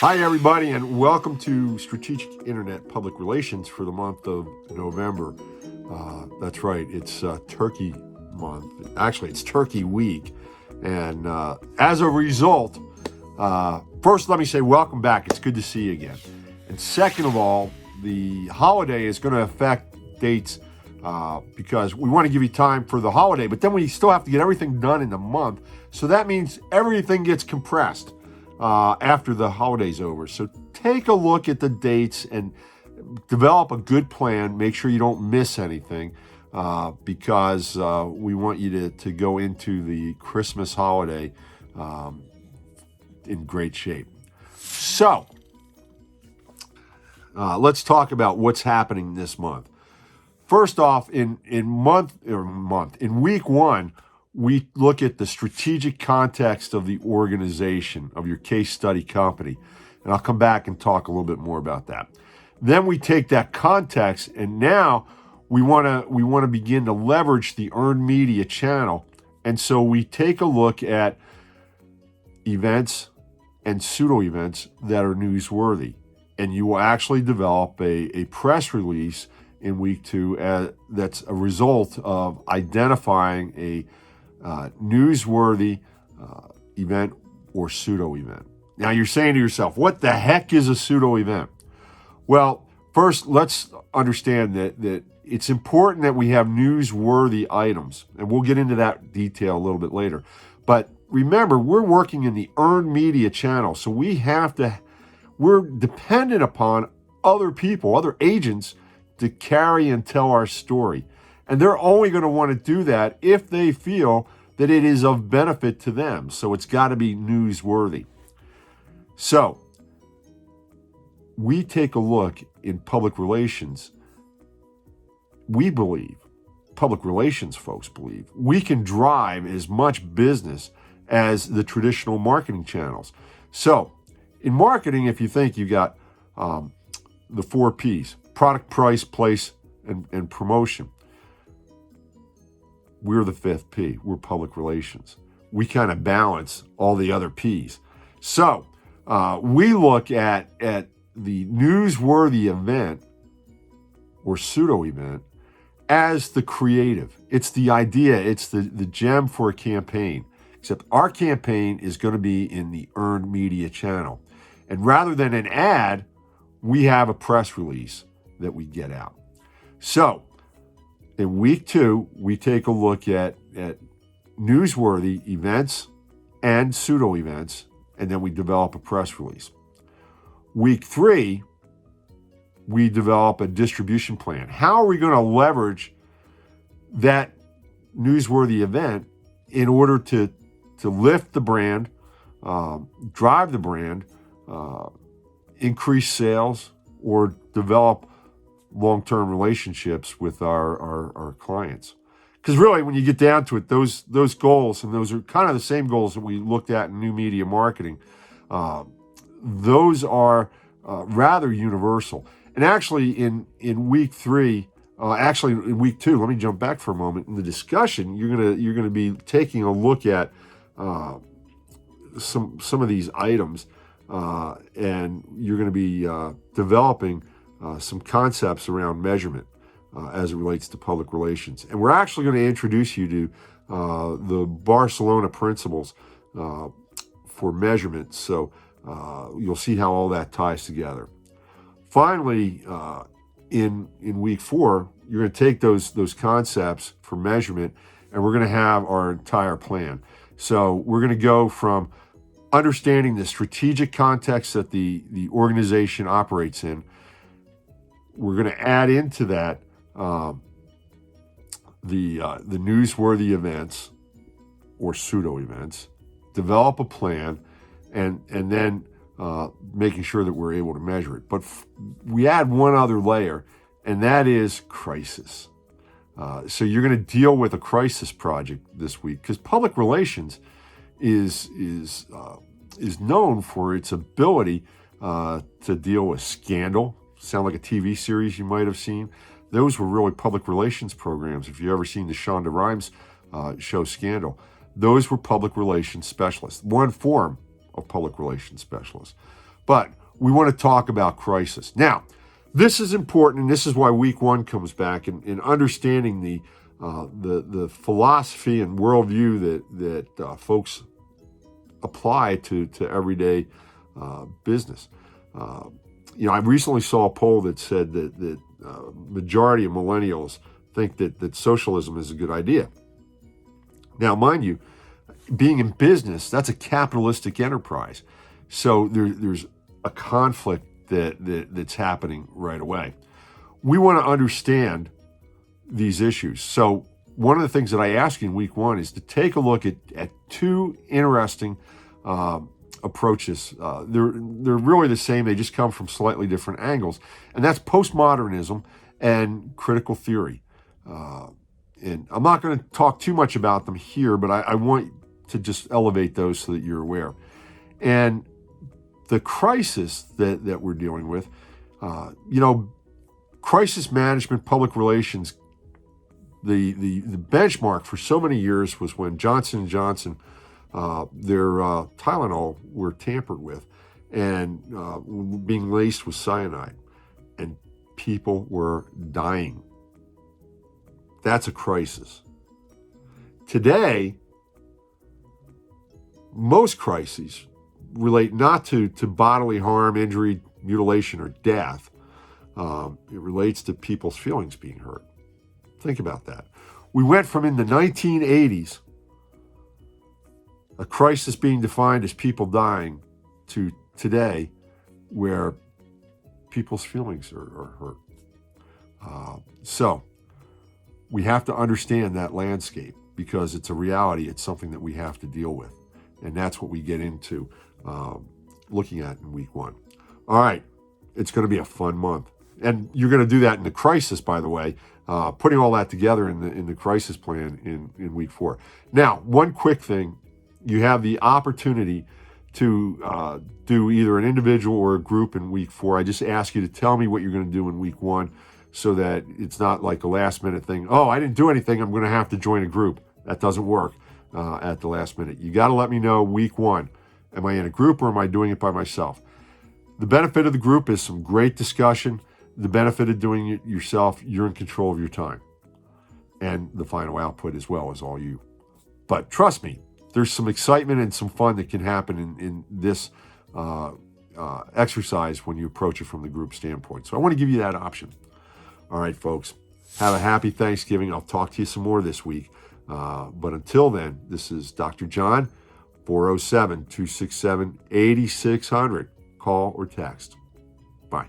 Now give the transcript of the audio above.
Hi, everybody, and welcome to Strategic Internet Public Relations for the month of November. That's right, it's Turkey month. Actually, it's Turkey week. And as a result, first, let me say welcome back. It's good to see you again. And second of all, the holiday is going to affect dates because we want to give you time for the holiday, but then we still have to get everything done in the month. So that means everything gets compressed after the holiday's over. So take a look at the dates and develop a good plan. Make sure you don't miss anything because we want you to go into the Christmas holiday in great shape. So let's talk about what's happening this month. First off, in week one, we look at the strategic context of the organization, of your case study company. And I'll come back and talk a little bit more about that. Then we take that context, and now we want to begin to leverage the earned media channel. And so we take a look at events and pseudo events that are newsworthy. And you will actually develop a press release in week two that's a result of identifying a newsworthy event or pseudo event. Now you're saying to yourself, what the heck is a pseudo event? Well, first let's understand that it's important that we have newsworthy items, and we'll get into that detail a little bit later. But remember, we're working in the earned media channel, so we're dependent upon other people, other agents, to carry and tell our story. And they're only going to want to do that if they feel that it is of benefit to them. So it's got to be newsworthy. So we take a look in public relations. We believe, public relations folks believe, we can drive as much business as the traditional marketing channels. So in marketing, if you think you got the 4 Ps, product, price, place, and promotion. We're the 5th P. We're public relations. We kind of balance all the other Ps. So we look at the newsworthy event or pseudo event as the creative. It's the idea. It's the gem for a campaign. Except our campaign is going to be in the earned media channel. And rather than an ad, we have a press release that we get out. So in week two, we take a look at newsworthy events and pseudo events, and then we develop a press release. Week three, we develop a distribution plan. How are we going to leverage that newsworthy event in order to lift the brand, drive the brand, increase sales, or develop long-term relationships with our clients? Because really, when you get down to it, those goals, and those are kind of the same goals that we looked at in new media marketing, those are rather universal. And actually, in week three, in week two, let me jump back for a moment. In the discussion, you're gonna be taking a look at some of these items, and you're going to be developing some concepts around measurement as it relates to public relations. And we're actually going to introduce you to the Barcelona principles for measurement. So you'll see how all that ties together. Finally, in week four, you're going to take those concepts for measurement, and we're going to have our entire plan. So we're going to go from understanding the strategic context that the organization operates in. We're going to add into that the newsworthy events or pseudo events, develop a plan, and then making sure that we're able to measure it. But we add one other layer, and that is crisis. So you're going to deal with a crisis project this week, because public relations is known for its ability to deal with scandal. Sound like a TV series you might have seen. Those were really public relations programs. If you've ever seen the Shonda Rhimes show Scandal, those were public relations specialists, one form of public relations specialists. But we want to talk about crisis. Now, this is important, and this is why week one comes back, in understanding the philosophy and worldview that folks apply to everyday business. I recently saw a poll that said that majority of millennials think that socialism is a good idea. Now, mind you, being in business, that's a capitalistic enterprise. So there's a conflict that's happening right away. We want to understand these issues. So one of the things that I ask you in week one is to take a look at two interesting approaches. They're really the same. They just come from slightly different angles. And that's postmodernism and critical theory. And I'm not going to talk too much about them here, but I want to just elevate those so that you're aware. And the crisis that we're dealing with, crisis management, public relations, the benchmark for so many years was when Johnson & Johnson, their Tylenol were tampered with and being laced with cyanide, and people were dying. That's a crisis. Today, most crises relate not to bodily harm, injury, mutilation, or death. It relates to people's feelings being hurt. Think about that. We went from, in the 1980s, a crisis being defined as people dying, to today, where people's feelings are hurt. So we have to understand that landscape, because it's a reality. It's something that we have to deal with. And that's what we get into looking at in week one. All right. It's going to be a fun month. And you're going to do that in the crisis, by the way, putting all that together in the crisis plan in week four. Now, one quick thing. You have the opportunity to do either an individual or a group in week four. I just ask you to tell me what you're going to do in week one, so that it's not like a last minute thing. Oh, I didn't do anything, I'm going to have to join a group. That doesn't work at the last minute. You got to let me know week one. Am I in a group, or am I doing it by myself? The benefit of the group is some great discussion. The benefit of doing it yourself, you're in control of your time. And the final output as well is all you. But trust me, there's some excitement and some fun that can happen in this exercise when you approach it from the group standpoint. So I want to give you that option. All right, folks, have a happy Thanksgiving. I'll talk to you some more this week. But until then, this is Dr. John, 407-267-8600. Call or text. Bye.